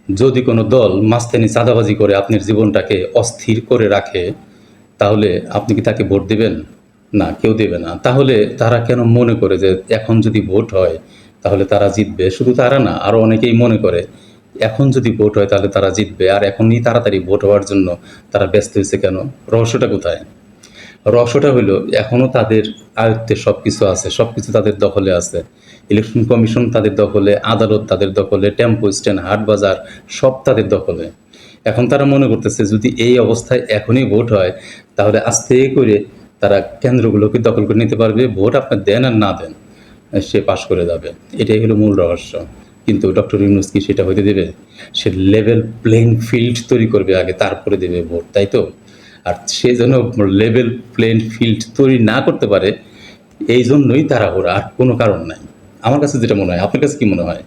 যদি কোনো দল মাঝখানে চাঁদাবাজি করে আপনার জীবনটাকে অস্থির করে রাখে, তাহলে আপনি কি তাকে ভোট দিবেন? না, কেউ দেবে না। তাহলে তারা কেন মনে করে যে এখন যদি ভোট হয় তাহলে তারা জিতবে? শুধু তারা না, আরও অনেকেই মনে করে এখন যদি ভোট হয় তাহলে তারা জিতবে। আর এখনই তাড়াতাড়ি ভোট হওয়ার জন্য তারা ব্যস্ত হয়েছে কেন? রহস্যটা কোথায়? রহস্যটা হইল এখনও তাদের আয়ত্তে সব কিছু আছে, সব কিছু তাদের দখলে আছে। ইলেকশন কমিশন তাদের দখলে, আদালত তাদের দখলে, টেম্পো স্ট্যান্ড, হাট বাজার সব তাদের দখলে। এখন তারা মনে করতেছে যদি এই অবস্থায় এখনই ভোট হয় তাহলে আস্তে করে তারা কেন্দ্রগুলোকে দখল করে নিতে পারবে। ভোট আপনার দেন আর না দেন, সে পাশ করে যাবে। এটাই হলো মূল রহস্য। কিন্তু ডক্টর ইউনূস কি সেটা হইতে দেবে? সে লেভেল প্লেইং ফিল্ড তৈরি করবে আগে, তারপরে দেবে ভোট, তাই তো? আর সে যেন লেভেল প্লেইং ফিল্ড তৈরি না করতে পারে, এই জন্যই তাড়াহুড়া, আর কোনো কারণ নাই। আমার কাছে যেটা মনে হয়। আপনার কাছে কি মনে হয়?